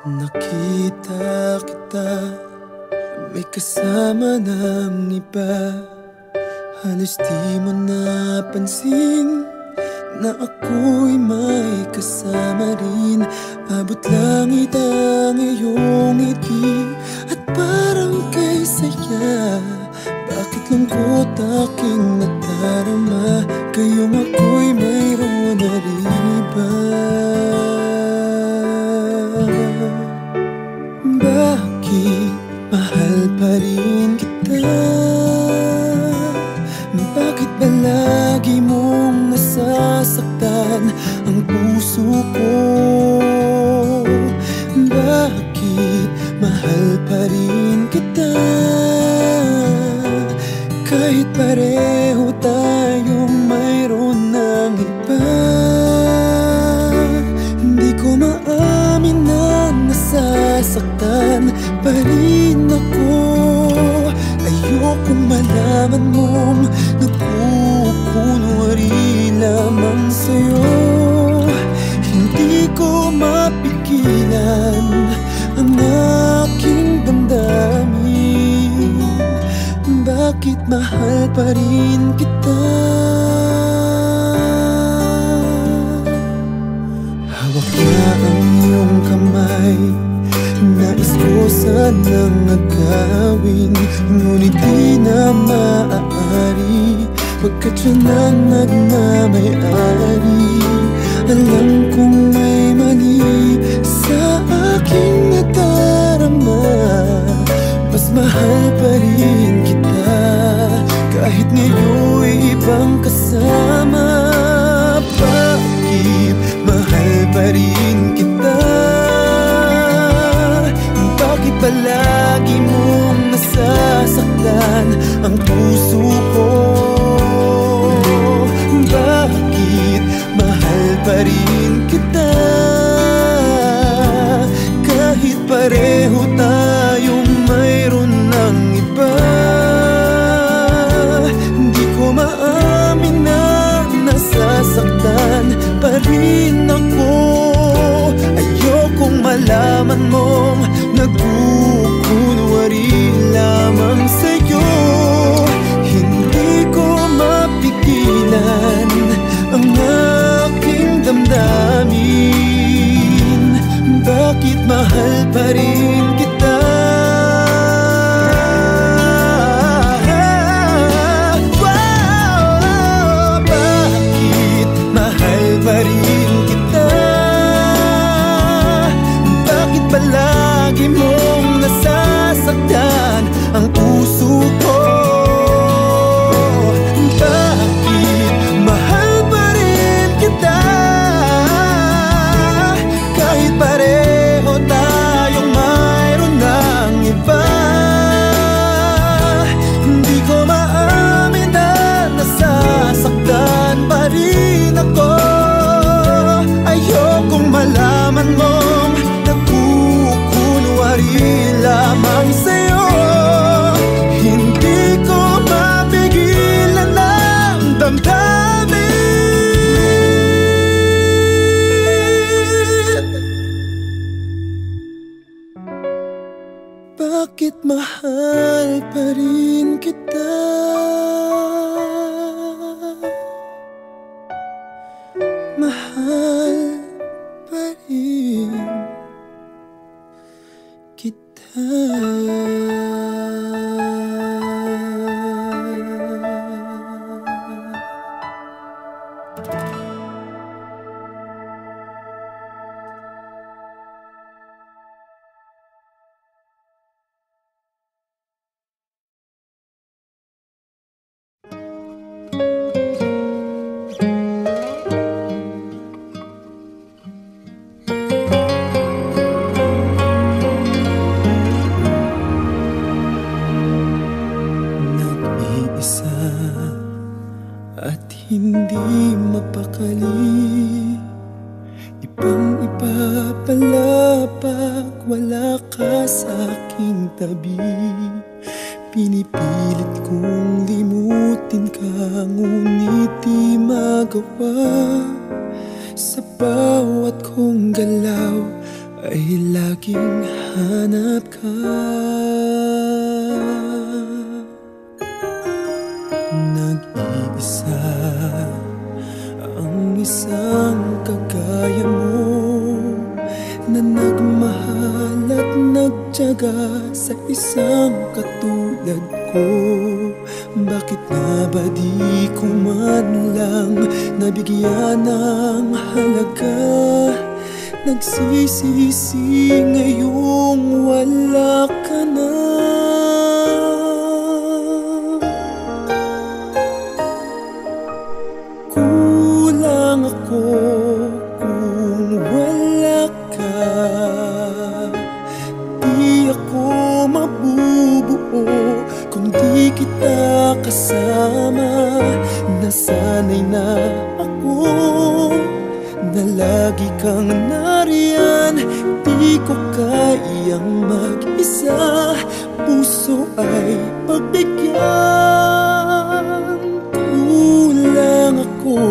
Nakita kita, may kasama ng iba. Halos di mo napansin na ako'y may kasama rin. Abot langit ang iyong ngiti at parang kay saya. Bakit lungkot aking nadarama, gayong ako'y mayroon na rin iba. Bakit mahal pa rin kita? Bakit ba lagi mong nasasaktan ang puso ko? Bakit mahal pa rin kita? Kahit pareho tayong mayroon ng iba. Hindi ko maamin na nasasaktan pa rin ako. Ayokong malaman mong nagkukunwari lamang sa'yo. Hindi ko mapigilan ang aking damdamin. Bakit mahal pa rin kita? Hawak na ang iyong kamay, nais ko sanang agawin, ngunit di na maaari, pagkat siya nang nagmamayari. Alam kong may mali sa aking nadarama, mas mahal pa rin kita, kahit ngayon'y ibang kasama. Bakit mahal pa rin kita? Bakit palagi mong nasasaktan ang puso ko? Bakit mahal pa rin kita? Kahit pareho tayong mayroon ng iba. Hindi ko maamin na nasasaktan pa rin ako. Ayokong malaman mong nagkukunwari lamang sa'yo. Hindi ko mapigilan ang aking damdamin. Bakit mahal pa rin kita? Bakit mahal pa rin kita? Bakit palagi mong nasasaktan ang puso ko? Bakit mahal pa rin kita? Kahit pareho tayong mayroon ng iba. Hindi ko maamin na nasasaktan pa rin ako. Ayokong malaman mong nagkukunwari lamang sa'yo. Hindi ko mapigilan ang damdamin. Bakit mahal pa rin kita? Mahal pa rin kita. At hindi mapakali, ibang-iba pala pag wala ka sa aking tabi. Pinipilit kong limutin ka, ngunit di magawa. Sa bawat kong galaw ay laging hanap ka. Nag-iisa ang isang kagaya mo, na nagmahal at nagtiyaga sa isang katulad ko. Bakit nga ba di ko man lang nabigyan ng halaga? Nagsisisi ngayong wala ka na. Kulang ako kung wala ka. Di ako mabubuo kung di kita kasama. Nasanay na ako na lagi kang nariyan. Di ko kayang mag-isa, puso ay pagbigyan. Kulang ako,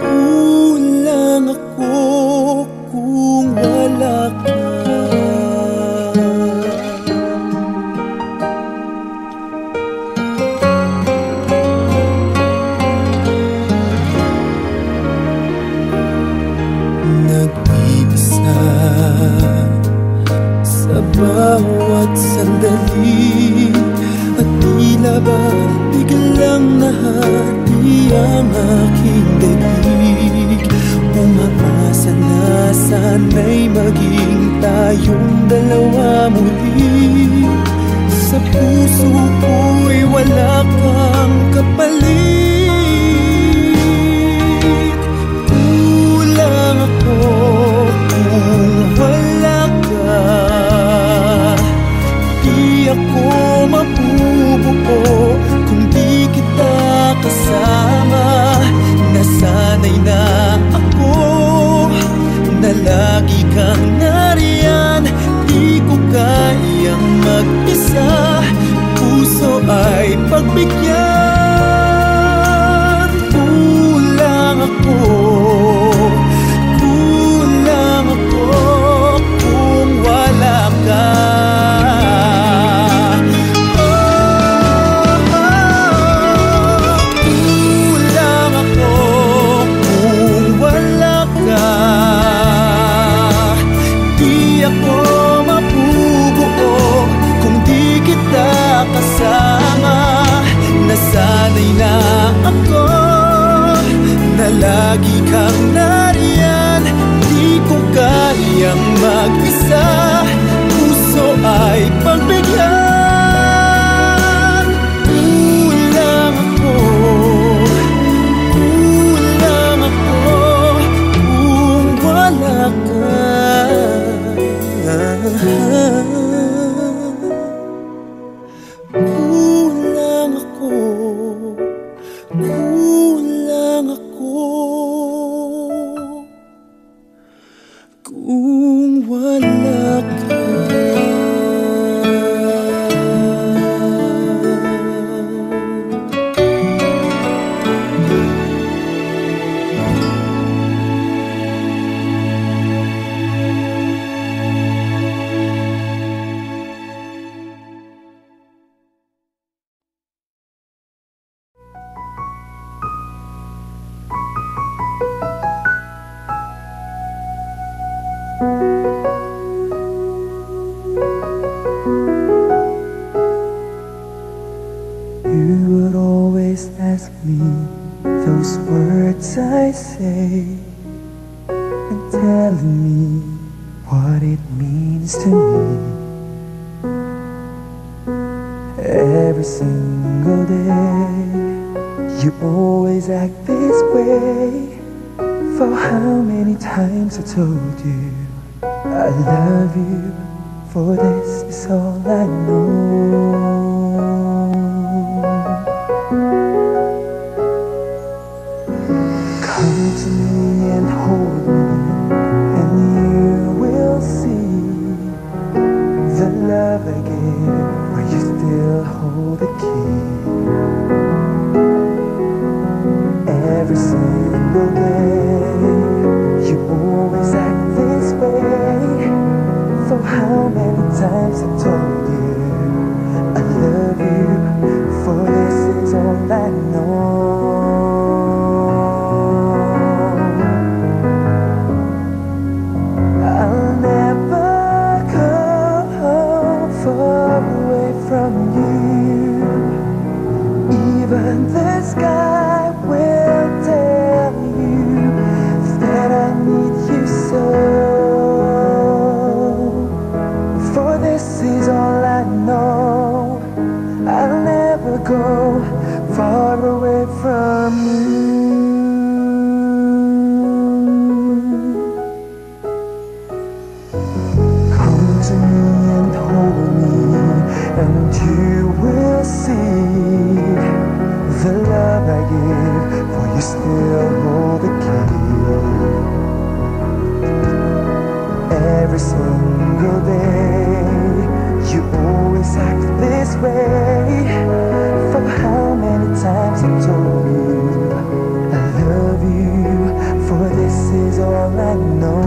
kulang ako kung wala ka. Nag-iisa sa bawat sandali, at tila ba biglang nahati ang aking daig. Umaasa na sana'y maging tayong dalawa muli. Sa puso ko'y wala kang kapalit. Kulang ako kung wala ka. Di ako mabubuo kung di kita kasama. Nasanay na ako na lagi kang nariyan. Di ko kayang mag-isa, puso ay pagbigyan. Kulang ako, kulang ako kung wala ka. Kulang ako kung wala ka. Di ako mabubuo kung di kita kasama. Nasanay na ako na lagi kang nariyan. Di ko kayang mag-isa, puso ay pagbigyan. Kulang ako, kulang ako kung wala ka. Kulang ako, kulang ako kung wala ka. You would always ask me those words I say, and telling me what it means to me. Every single day you always act this way. For how many times I told you I love you, for this is all I know. Come to me and hold me, and you will see the love I give, where you still hold the key. Every single day you always act this way. how many times I told you I love you, for this is all I know. I'll never go far away from you. Even the sky will tell you that I need you so. For this is all I know. I'll never go far away from you. Come to me and hold me, and you will see the love I give, for you still hold the key. Every single day, you always act this way. For how many times I told you I love you, for this is all I know.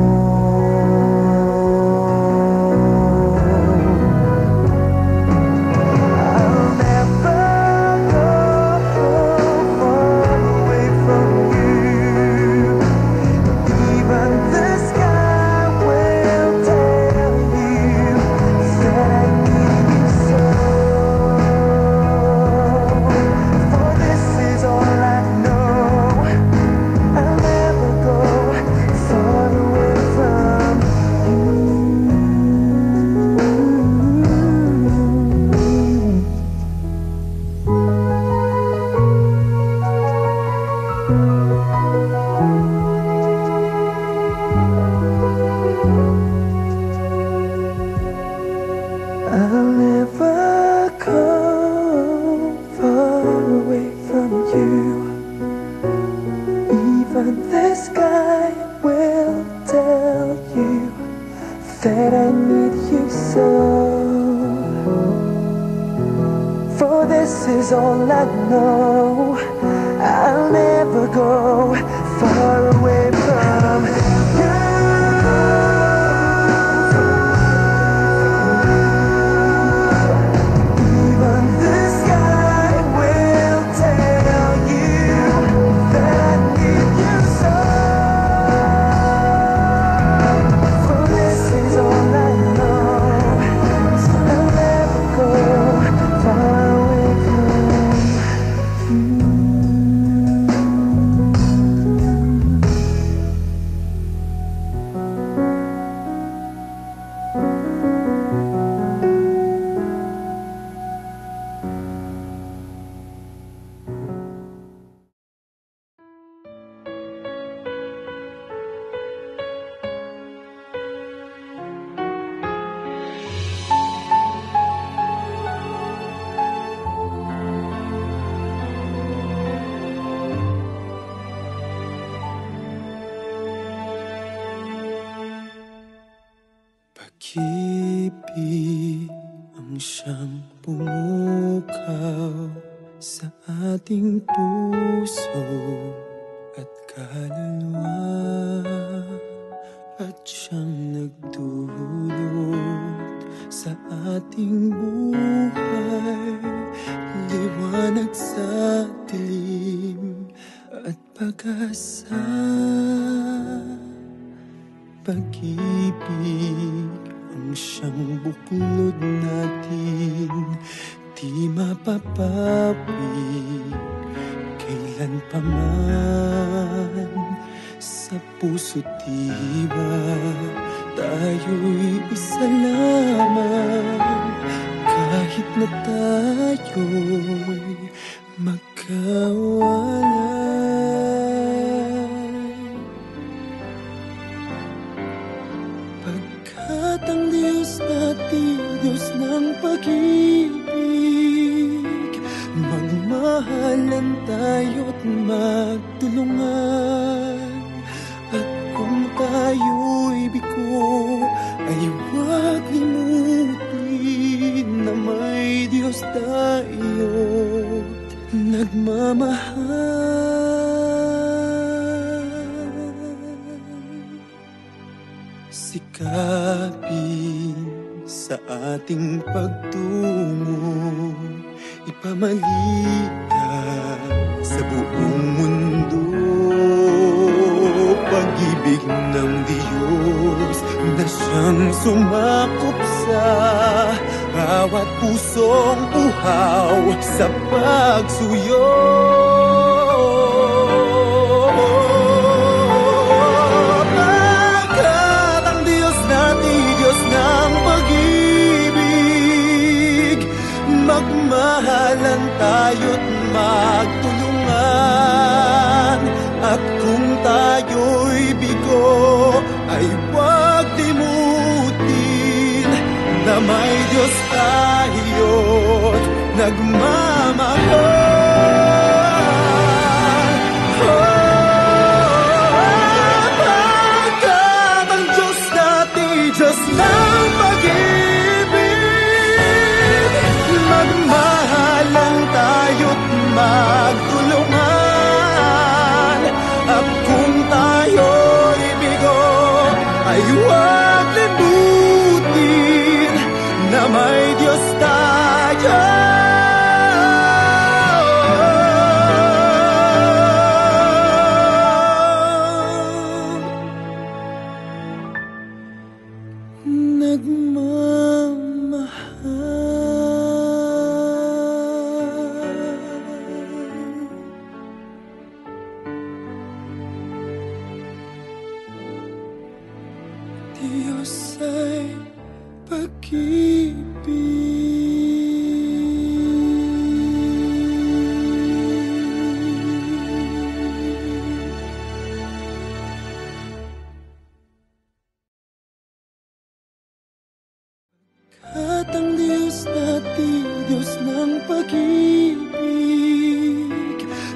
I'll never go far away from you. Even the sky will tell you that I need you so. For this is all I know. I'll never go far away from you. Pag-ibig ang siyang pumukaw sa ating puso at kaluluwa, at siyang nagdulot sa ating buhay, liwanag sa dilim at pag-asa. Pag-ibig ang siyang buklod natin, di mapapawi kailan pa man. Sa puso't diwa tayo'y isa lamang, kahit na tayo'y magkawalay. Pagkat ang Diyos natin, Diyos ng pag-ibig, magmahalan tayo't magtulungan. At kung tayo'y bigo, ay huwag limutin na may Diyos tayo't nagmamahal. Sikapin sa ating pagtungo, ipamalikan sa buong mundo. Pag-ibig ng Diyos na siyang sumakop sa bawat pusong uhaw sa pagsuyo. Pagkat ang Diyos natin, Diyos ng pag-ibig, magmahalan tayo't magtulungan. At kung tayo'y bigo, ay huwag limutin na may Diyos tayo't nagmamahal. Pagkat ang Diyos natin, Diyos ng pag-ibig, magmahalan tayo't magtulungan. At kung tayo'y bigo, ay huwag limutin na may Diyos tayo. Diyos ay At ang Diyos natin, Diyos ng pag-ibig,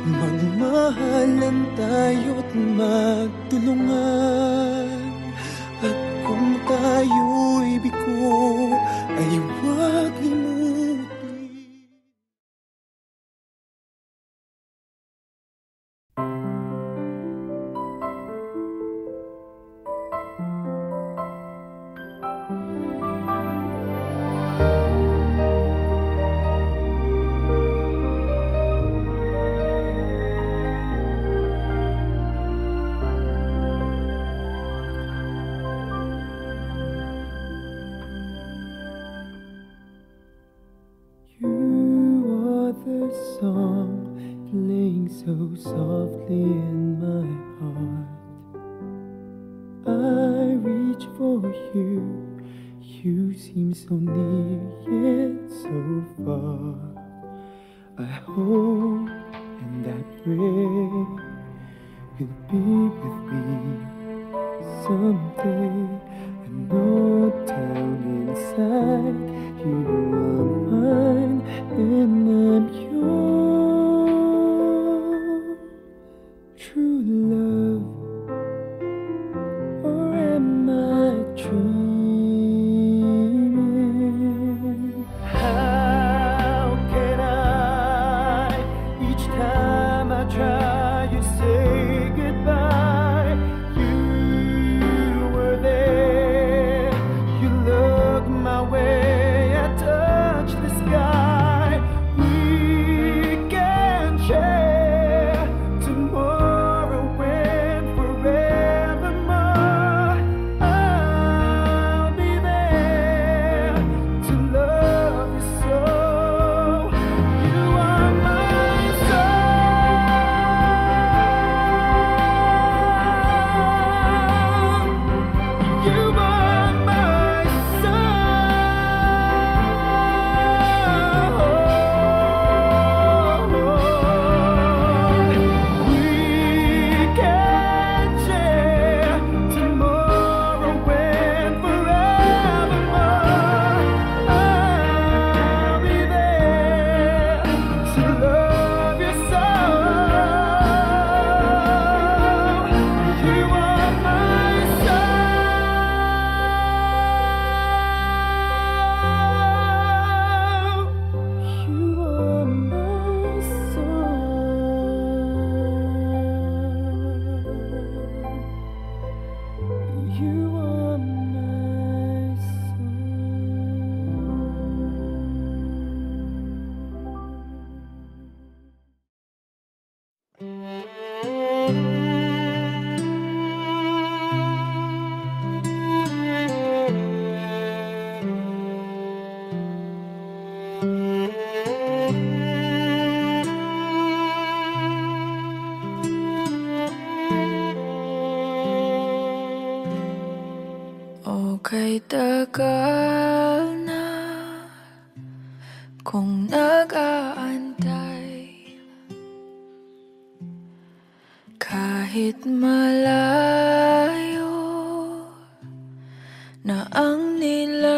magmahalan tayo't magtulungan. At kung tayo'y bigo, ay huwag limutin. Song playing so softly in my heart. I reach for you, you seem so near yet so far. I hope and I pray you'll be with me someday. I know down inside you are mine and I'm yours. True love, or am I dreaming? How can I, each time I try, you say goodbye? You were there Kahit tagal na kung nag-aantay, kahit malayo na ang nilakbay,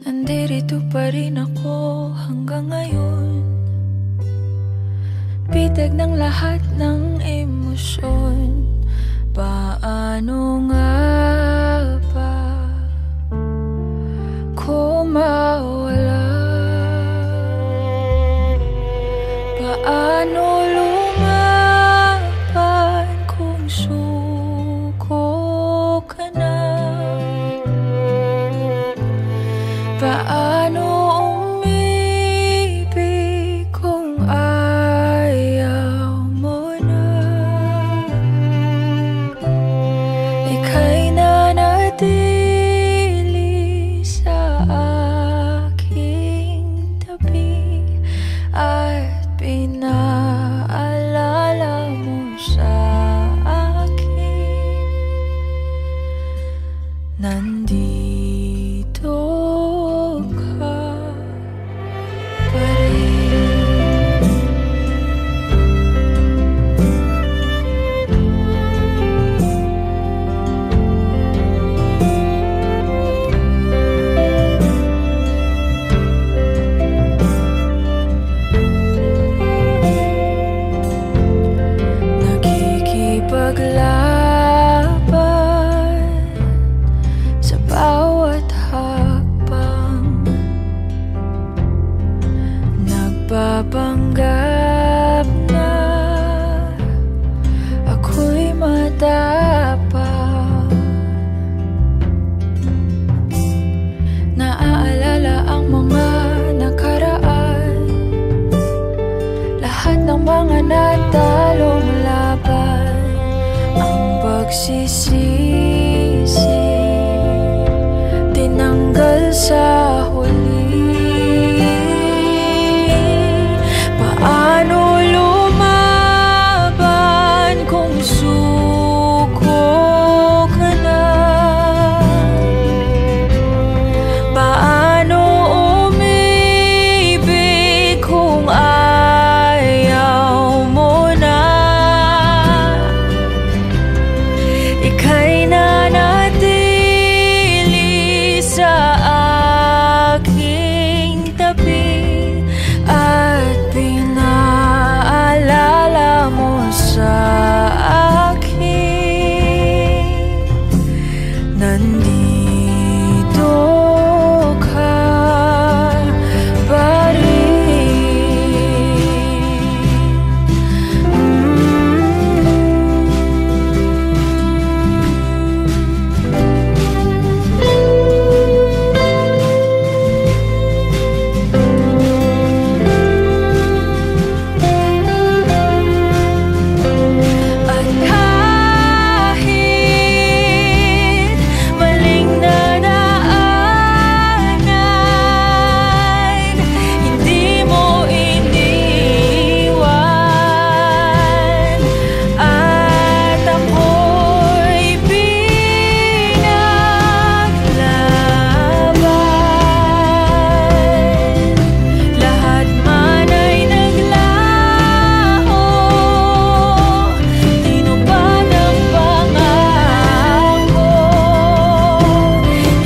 nandirito pa rin ako hanggang ngayon. Bitag ng lahat ng emosyon. Paano nga ba ko mawala? Paano lumaban kung suko ka na? Paano umibig kung ayaw mo na? Ika'y nanatili sa aking tabi at pinaalala mo sa akin, nandito ka pa rin. Nakikipaglaban sa bawat hakbang, nagpapanggap na ako'y matapang. Naaalala ang mga nakaraan, lahat ng mga natalong laban, ang pagsisisi tinanggal sa huli. Paano lumaban kung suko ka na? Paano umibig kung ayaw mo na? Ika'y nanatili sa aking tabi at pinaalala mo sa akin, nandito ka pa At kahit maling nadaanan, hindi mo iniwan at ako'y pinaglaban. Lahat man ay naglaho, tinupad ang pangako,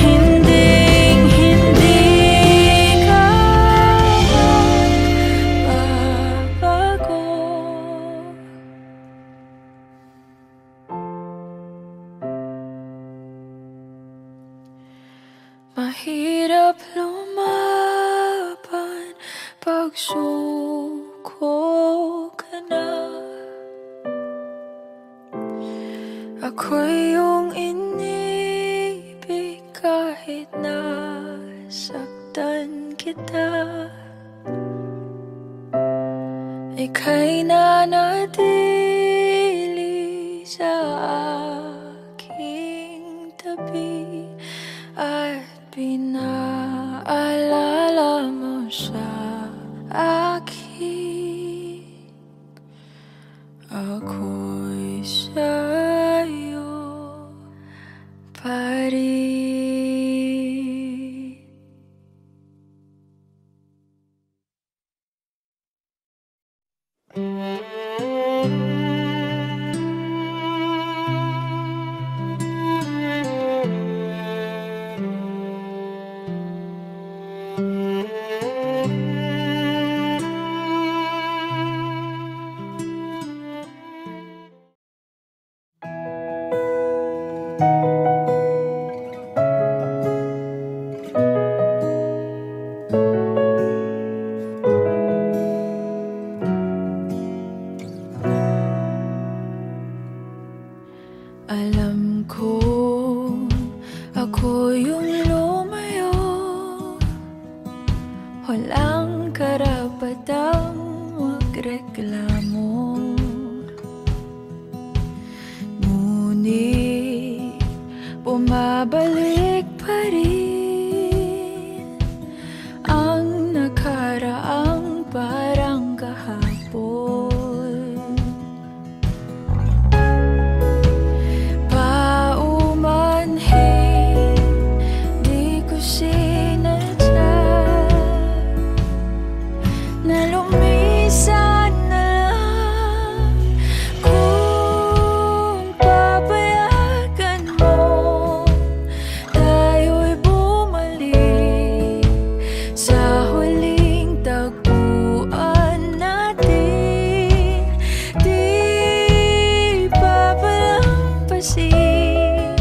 hinding-hindi ka magbabago. Mahirap lumaban pag suko ka na. Ako'y iyong inibig kahit nasaktan kita. Ika'y nanatili sa aking tabi at pinaalala mo sa akin, ako'y sa Alam ko, ako yung lumayo. Walang karapatang magreklamo. Ngunit bumabalik pa rin ang nakaraang parang kahapon. Na lumisan na lang kung papayagan mo, tayo'y bumalik sa huling tagpuan natin. Di papalampasin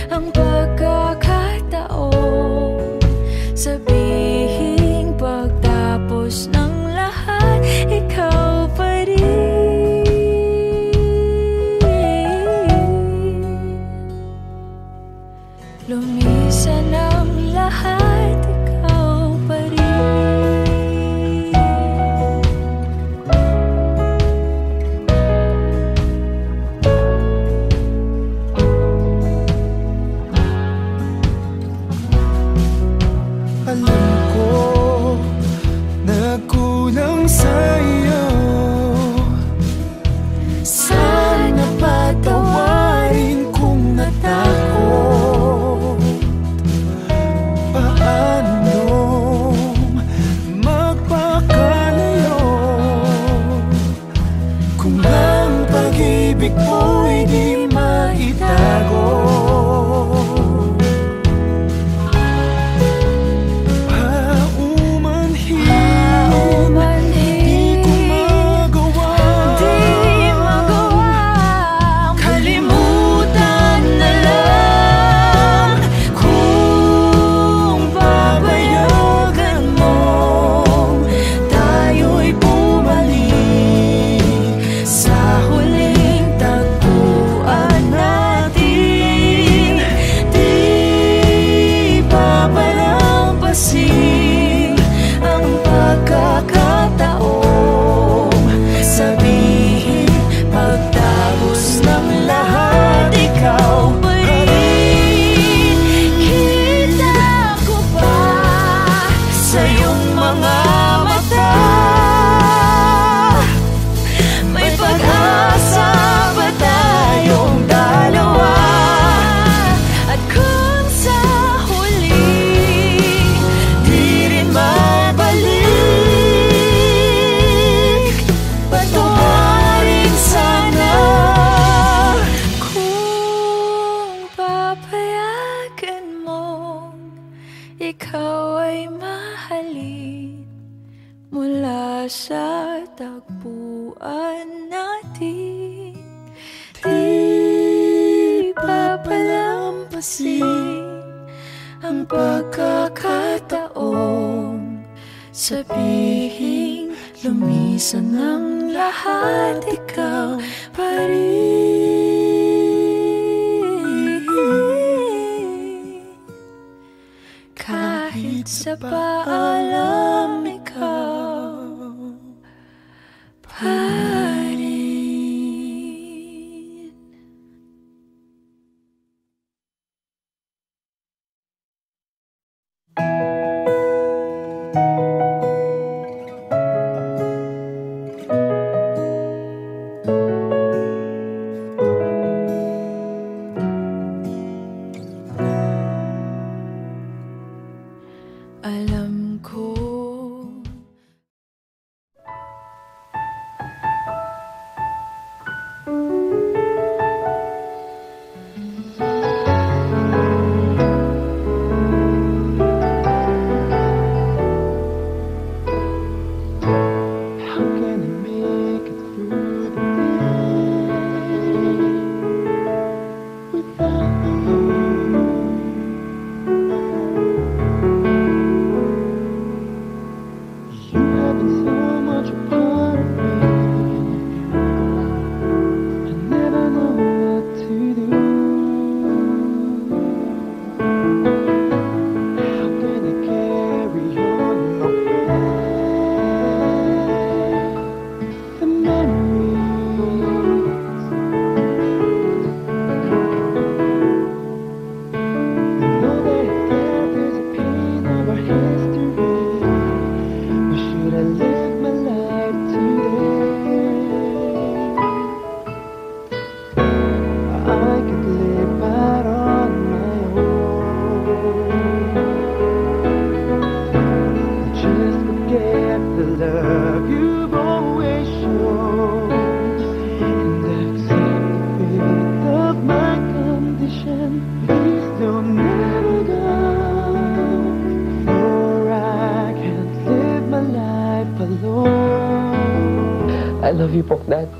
ang pagkakataon, sabihing pagtapos ng ikaw pa rin. Lumisan ang lahat, ikaw pa rin. Alam ko nagkulang sa'yo, sana patawarin kung natakot. Paano magpakalayo kung ang pag-ibig mo'y di maitago? Ikaw ay mahalin mula sa tagpuan natin. Di papalampasin ang pagkakataon, sabihing lumisan ang lahat, ikaw pa rin. Kahit sa paalam, ikaw pa rin. Alam ko love you po, Dad.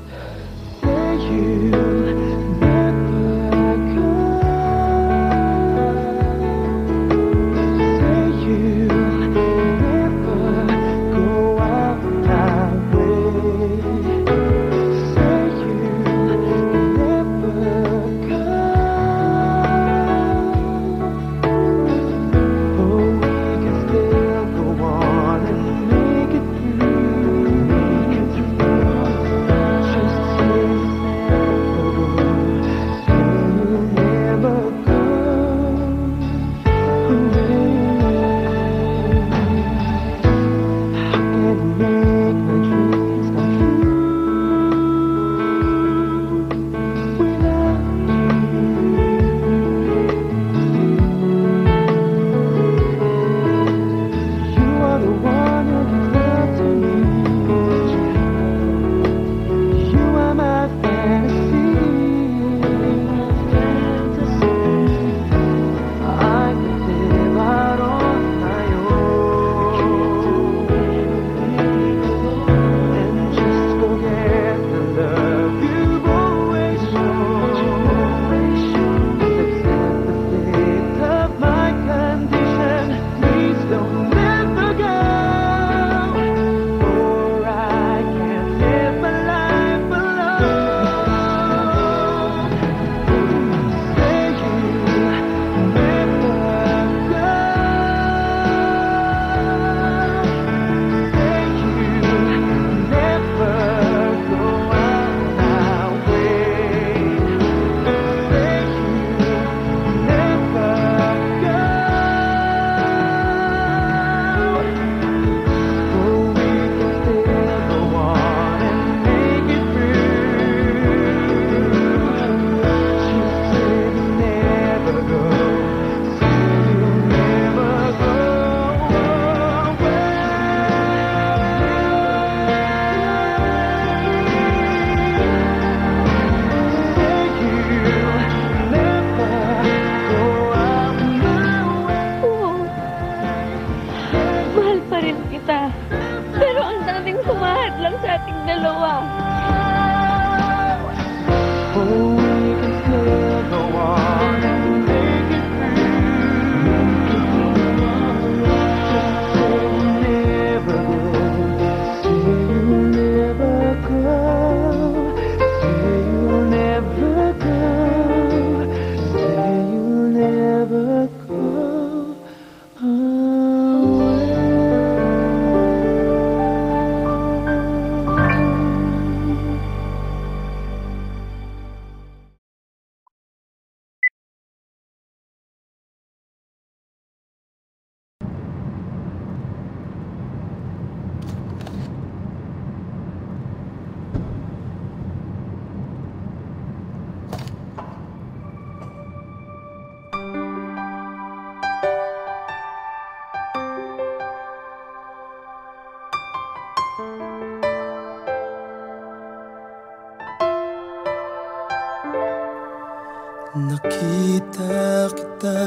Nakita kita,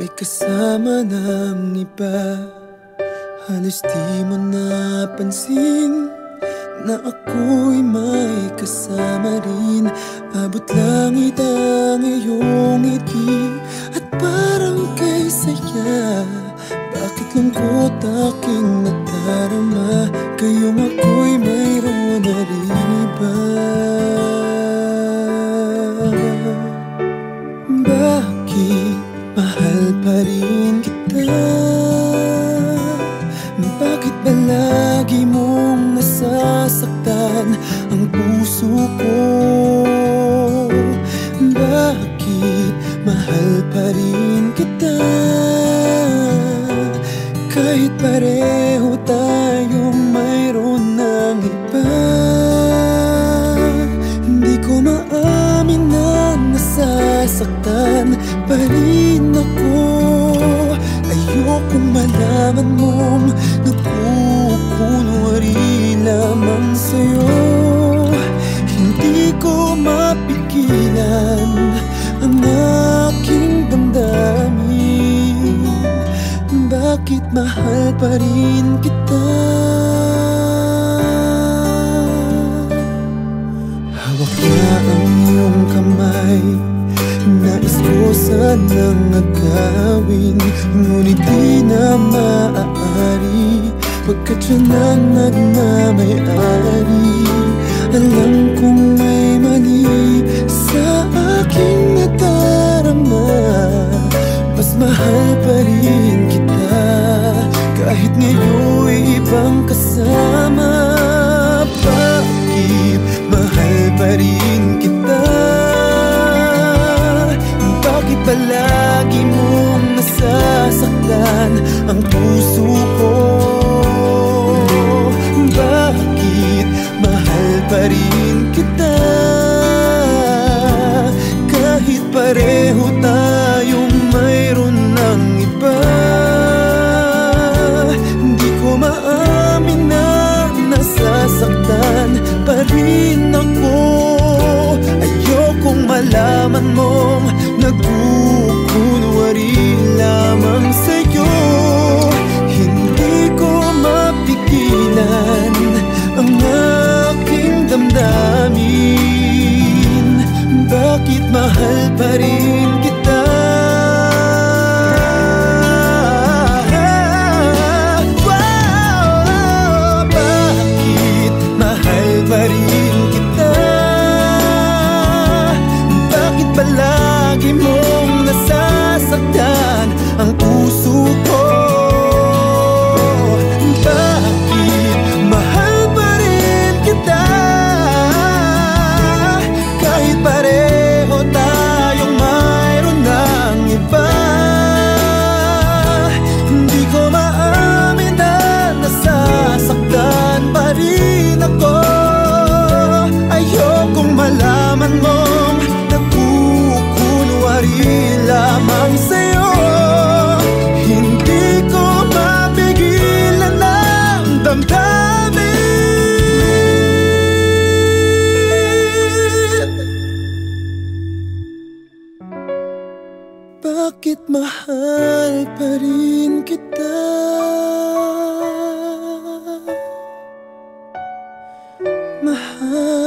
may kasama ng iba. Halos di mo napansin na ako'y may kasama rin. Abot langit ang iyong ngiti at parang kay saya. Bakit lungkot aking nadarama, kayong ako'y mayroon na rin iba. Bakit mahal pa rin kita? Bakit ba lagi mong nasasaktan ang puso ko? Bakit mahal pa rin kita? Kahit pareho tayong mayroon ng iba. Hindi ko maamin na nasasaktan pa rin ako. Ayokong malaman mong nagkukunwari lamang sa'yo. Hindi ko mapigilan ang aking damdamin. Bakit mahal pa rin kita? damay. Nais ko sanang agawin, ngunit di na maaari, pagkat siya na nagmamayari. Alam kong may mali sa aking nadarama, mas mahal pa rin kita kahit ngayon'y ibang kasama. Bakit mahal pa rin kita? Bakit palagi mong nasasaktan ang puso ko? Bakit mahal pa rin kita kahit pareho tayong mayroon ng iba? Hindi ko maamin na nasasaktan pa rin ako. Ayokong malaman mong nagkukunwari lamang sa'yo. Hindi ko mapigilan ang aking damdamin. Bakit mahal pa rin kita? Bakit mahal pa rin kita? Bakit palagi mong nasasaktan ang puso ko? Bakit mahal pa rin kita kahit pareho tayong mayroon ng iba? Hindi ko maamin na nasasaktan pa rin ako. Ayokong malaman mong nagkukunwari lamang sa'yo. Hindi ko mapigilan ang damdamin. Bakit mahal pa rin kita? Mahal